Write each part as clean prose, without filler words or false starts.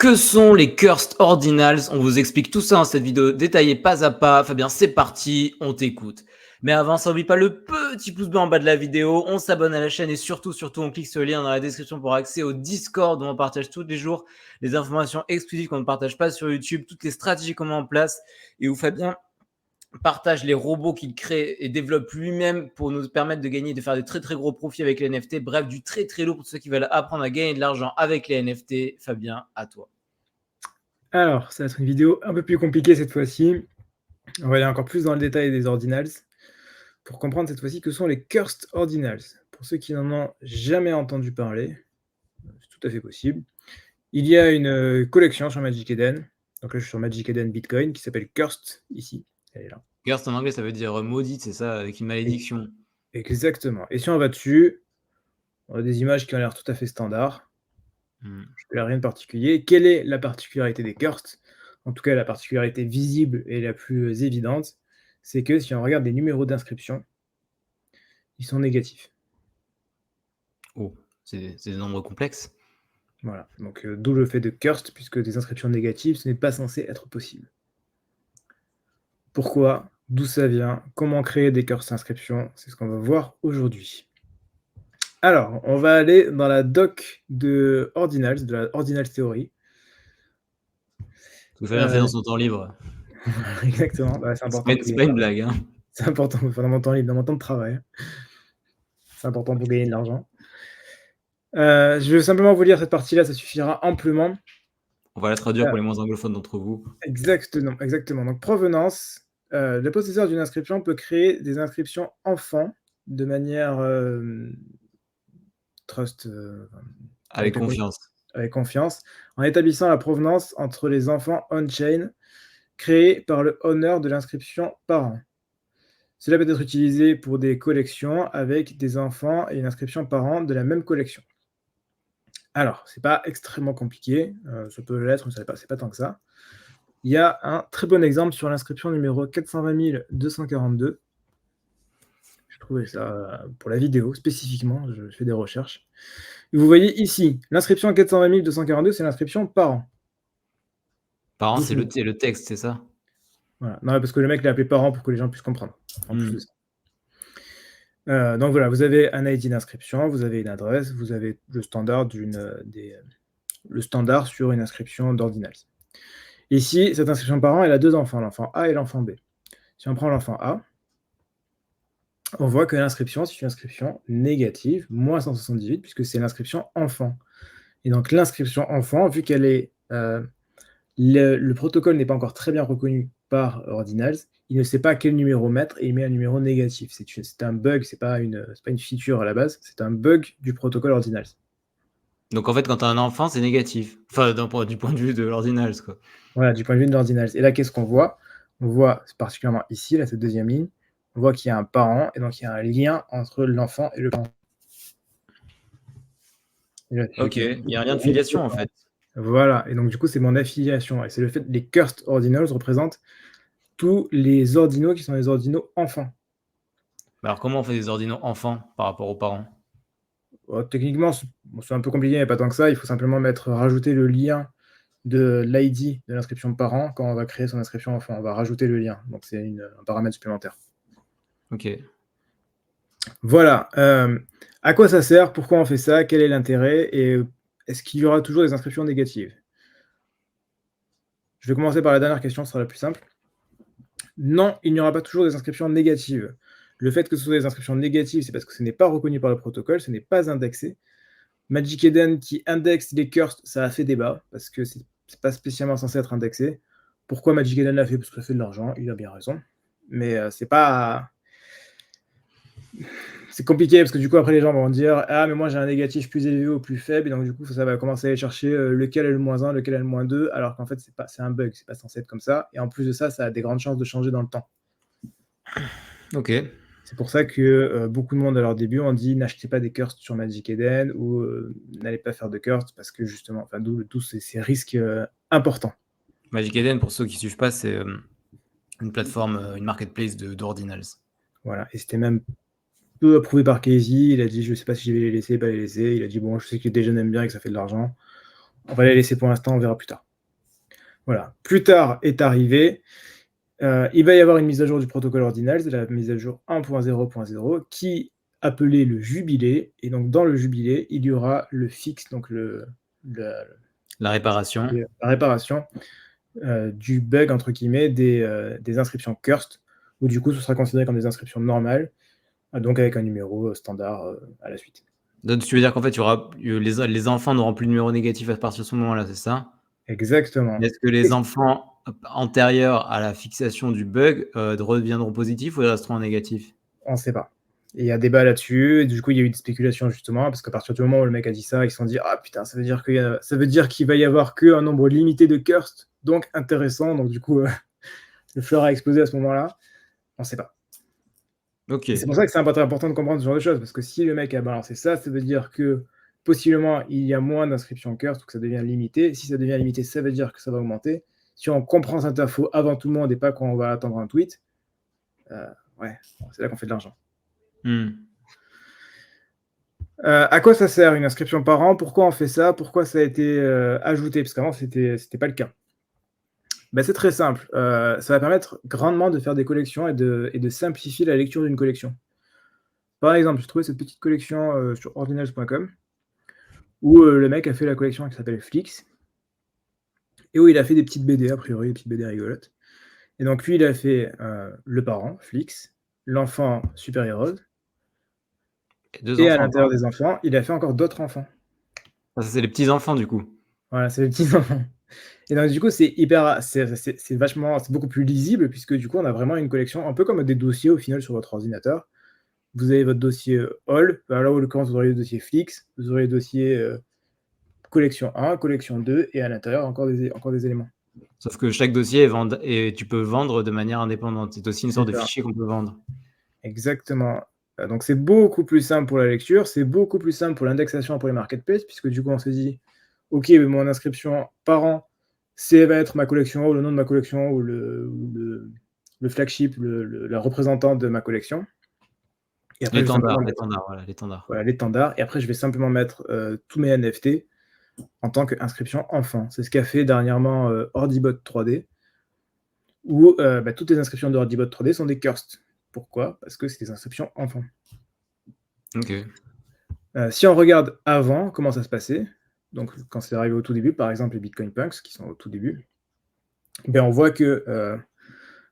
Que sont les Cursed Ordinals? On vous explique tout ça dans cette vidéo détaillée pas à pas. Fabien, c'est parti, on t'écoute. Mais avant ça, n'oublie pas le petit pouce bleu en bas de la vidéo, on s'abonne à la chaîne et surtout, on clique sur le lien dans la description pour accès au Discord où on partage tous les jours les informations exclusives qu'on ne partage pas sur YouTube, toutes les stratégies qu'on met en place et où Fabien partage les robots qu'il crée et développe lui-même pour nous permettre de gagner, de faire des très très gros profits avec les NFT. Bref, du très très lourd pour ceux qui veulent apprendre à gagner de l'argent avec les NFT. Fabien, à toi. Alors, ça va être une vidéo un peu plus compliquée cette fois-ci. On va aller encore plus dans le détail des ordinals pour comprendre cette fois-ci que sont les Cursed Ordinals. Pour ceux qui n'en ont jamais entendu parler, c'est tout à fait possible. Il y a une collection sur Magic Eden, donc là je suis sur Magic Eden Bitcoin, qui s'appelle Cursed, ici, elle est là. Cursed en anglais, ça veut dire maudite, c'est ça, avec une malédiction. Exactement. Et si on va dessus, on a des images qui ont l'air tout à fait standards. Je ne rien de particulier. Quelle est la particularité des Cursed? En tout cas, la particularité visible et la plus évidente, c'est que si on regarde les numéros d'inscription, ils sont négatifs. Oh, c'est des nombres complexes. Voilà, donc d'où le fait de Cursed, puisque des inscriptions négatives, ce n'est pas censé être possible. Pourquoi? D'où ça vient? Comment créer des Cursed inscriptions? C'est ce qu'on va voir aujourd'hui. Alors, on va aller dans la doc de Ordinals, de la Ordinals Theory. Tout Fabien fait dans son temps libre. Exactement, bah, c'est important. C'est pas une blague, hein. C'est important dans mon temps libre, dans mon temps de travail. C'est important pour gagner de l'argent. Je vais simplement vous lire cette partie-là, ça suffira amplement. On va la traduire pour les moins anglophones d'entre vous. Exactement, exactement. Donc, provenance. Le possesseur d'une inscription peut créer des inscriptions enfants de manière trust, avec confiance. Avec confiance, en établissant la provenance entre les enfants on-chain créés par le owner de l'inscription parent. Cela peut être utilisé pour des collections avec des enfants et une inscription parent de la même collection. Alors, c'est pas extrêmement compliqué, ça peut l'être, mais c'est pas tant que ça. Il y a un très bon exemple sur l'inscription numéro 420 242. Je trouvais ça pour la vidéo spécifiquement, je fais des recherches. Et vous voyez ici, l'inscription 420 242, c'est l'inscription parent. Parent, c'est le texte, c'est ça? Voilà. Non, parce que le mec l'a appelé parent pour que les gens puissent comprendre. En plus de ça. Donc voilà, vous avez un ID d'inscription, vous avez une adresse, vous avez le standard le standard sur une inscription d'Ordinals. Ici, cette inscription parent, elle a deux enfants, l'enfant A et l'enfant B. Si on prend l'enfant A, on voit que l'inscription, c'est une inscription négative, moins 178, puisque c'est l'inscription enfant. Et donc l'inscription enfant, vu qu'elle est... le protocole n'est pas encore très bien reconnu par Ordinals, il ne sait pas quel numéro mettre et il met un numéro négatif. C'est un bug, c'est pas une feature à la base, c'est un bug du protocole Ordinals. Donc en fait, quand tu as un enfant, c'est négatif. Enfin, du point de vue de l'Ordinals, quoi. Voilà, du point de vue de l'Ordinals. Et là, qu'est-ce qu'on voit? On voit, particulièrement ici, là, cette deuxième ligne, on voit qu'il y a un parent, et donc il y a un lien entre l'enfant et le parent. Ok, il y a un lien de filiation, en fait. Voilà, et donc du coup, c'est mon affiliation. Et c'est le fait que les Cursed Ordinals représentent tous les ordinaux qui sont les ordinaux enfants. Alors comment on fait des ordinaux enfants par rapport aux parents? Techniquement, c'est un peu compliqué, mais pas tant que ça. Il faut simplement rajouter le lien de l'ID de l'inscription parent quand on va créer son inscription enfant. On va rajouter le lien. Donc, c'est un paramètre supplémentaire. Ok. Voilà. À quoi ça sert? Pourquoi on fait ça? Quel est l'intérêt? Et est-ce qu'il y aura toujours des inscriptions négatives? Je vais commencer par la dernière question, ce sera la plus simple. Non, il n'y aura pas toujours des inscriptions négatives. Le fait que ce soit des inscriptions négatives, c'est parce que ce n'est pas reconnu par le protocole, ce n'est pas indexé. Magic Eden qui indexe les Cursed, ça a fait débat, parce que c'est pas spécialement censé être indexé. Pourquoi Magic Eden l'a fait? Parce que ça fait de l'argent, il a bien raison. Mais c'est pas... C'est compliqué, parce que du coup, après, les gens vont dire « Ah, mais moi, j'ai un négatif plus élevé ou plus faible, et donc du coup, ça va commencer à aller chercher lequel est le moins 1, lequel est le moins 2, alors qu'en fait, c'est un bug, c'est pas censé être comme ça. Et en plus de ça, ça a des grandes chances de changer dans le temps. » Ok. C'est pour ça que beaucoup de monde à leur début ont dit n'achetez pas des Cursed sur Magic Eden ou n'allez pas faire de Cursed parce que justement, enfin, d'où ces risques importants. Magic Eden, pour ceux qui ne suivent pas, c'est une plateforme, une marketplace d'Ordinals. Voilà, et c'était même peu approuvé par Casey. Il a dit je ne sais pas si je vais les laisser, pas les laisser. Il a dit bon, je sais que les jeunes aiment bien et que ça fait de l'argent. On va les laisser pour l'instant, on verra plus tard. Voilà. Plus tard est arrivé, il va y avoir une mise à jour du protocole Ordinals, la mise à jour 1.0.0 qui appelée le jubilé. Et donc dans le jubilé, il y aura le fixe, donc La réparation. la réparation du bug entre guillemets des inscriptions cursed, où du coup ce sera considéré comme des inscriptions normales, donc avec un numéro standard à la suite. Donc, tu veux dire qu'en fait, les enfants n'auront plus de numéro négatif à partir de ce moment-là, c'est ça? Exactement. Est-ce que les enfants antérieurs à la fixation du bug redeviendront positifs ou ils resteront négatifs? On ne sait pas. Et il y a débat là-dessus, et du coup il y a eu des spéculations justement, parce qu'à partir du moment où le mec a dit ça, ils se sont dit « Ah putain, ça veut dire qu'il va y avoir qu'un nombre limité de cursed, donc intéressant », donc du coup le floor a explosé à ce moment-là. On ne sait pas. Ok. C'est pour ça que c'est important de comprendre ce genre de choses, parce que si le mec a balancé ça, ça veut dire que possiblement il y a moins d'inscriptions cursed, ou que ça devient limité. Si ça devient limité, ça veut dire que ça va augmenter. Si on comprend cette info avant tout le monde et pas quand on va attendre un tweet, ouais, c'est là qu'on fait de l'argent. À quoi ça sert une inscription par an? Pourquoi on fait ça? Pourquoi ça a été ajouté? Parce qu'avant, c'était pas le cas. Ben, c'est très simple. Ça va permettre grandement de faire des collections et de simplifier la lecture d'une collection. Par exemple, j'ai trouvé cette petite collection sur ordinals.com où le mec a fait la collection qui s'appelle Flix et où il a fait des petites BD, a priori, des petites BD rigolotes. Et donc, lui, il a fait le parent, Flix, l'enfant, Super Heroes, et à l'intérieur des enfants, il a fait encore d'autres enfants. Ça, c'est les petits-enfants, du coup. Voilà, c'est les petits-enfants. Et donc, du coup, c'est beaucoup plus lisible, puisque du coup, on a vraiment une collection, un peu comme des dossiers au final sur votre ordinateur. Vous avez votre dossier All, là où vous aurez le dossier Flix, vous aurez le dossier collection 1, collection 2, et à l'intérieur, encore des éléments. Sauf que chaque dossier et tu peux vendre de manière indépendante. C'est aussi une sorte de fichier qu'on peut vendre. Exactement. Donc, c'est beaucoup plus simple pour la lecture, c'est beaucoup plus simple pour l'indexation pour les marketplaces, puisque du coup, on se dit, OK, mais mon inscription par an, va être ma collection, ou le nom de ma collection, ou le flagship, la représentante de ma collection. Et après, L'étendard. Voilà, l'étendard. Et après, je vais simplement mettre tous mes NFT en tant qu'inscription enfant. C'est ce qu'a fait dernièrement Ordibot 3D, où toutes les inscriptions de Ordibot 3D sont des cursed. Pourquoi? Parce que c'est des inscriptions enfants. Ok. Si on regarde avant, comment ça se passait, donc quand c'est arrivé au tout début, par exemple les Bitcoin Punks qui sont au tout début, on voit que,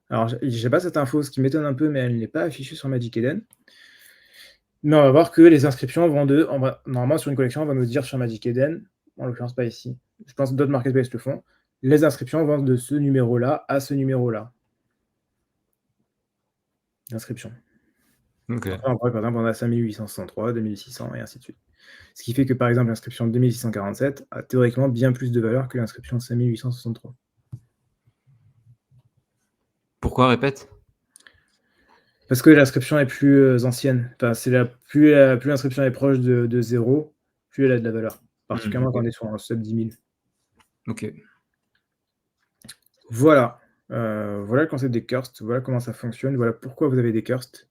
alors j'ai pas cette info, ce qui m'étonne un peu, mais elle n'est pas affichée sur Magic Eden. Mais on va voir que les inscriptions vont normalement sur une collection, on va nous dire sur Magic Eden, en l'occurrence pas ici, je pense que d'autres marketplaces le font, les inscriptions vont de ce numéro-là à ce numéro-là. D'inscription. Ok. Après, par exemple, on a 5863, 2600 et ainsi de suite. Ce qui fait que, par exemple, l'inscription 2647 a théoriquement bien plus de valeur que l'inscription 5863. Pourquoi, répète? Parce que l'inscription est plus ancienne. Enfin, plus l'inscription est proche de 0, plus elle a de la valeur. Particulièrement quand on est sur un sub 10 000. Ok. Voilà. Voilà le concept des cursed. Voilà comment ça fonctionne. Voilà pourquoi vous avez des cursed.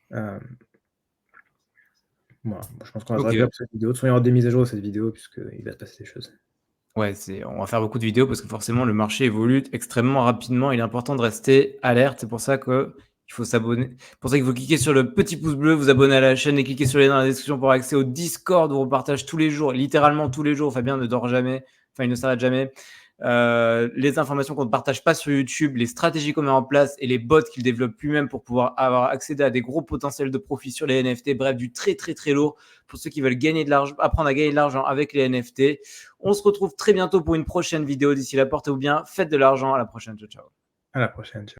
Voilà. Je pense qu'on va s'arrêter là pour cette vidéo. De toute façon, il y aura des mises à jour de cette vidéo, puisqu'il va se passer des choses. Ouais, on va faire beaucoup de vidéos parce que forcément, le marché évolue extrêmement rapidement. Il est important de rester alerte. C'est pour ça qu'il faut s'abonner. Pour ça qu'il faut cliquer sur le petit pouce bleu, vous abonner à la chaîne et cliquer sur les liens dans la description pour accès au Discord où on partage tous les jours, littéralement tous les jours. Fabien ne dort jamais. Enfin, il ne s'arrête jamais. Les informations qu'on ne partage pas sur YouTube, les stratégies qu'on met en place et les bots qu'il développe lui-même pour pouvoir avoir accédé à des gros potentiels de profit sur les NFT. Bref, du très très très lourd pour ceux qui veulent gagner de l'argent, apprendre à gagner de l'argent avec les NFT. On se retrouve très bientôt pour une prochaine vidéo. D'ici là, portez-vous bien, faites de l'argent. À la prochaine. Ciao, ciao. À la prochaine. Ciao.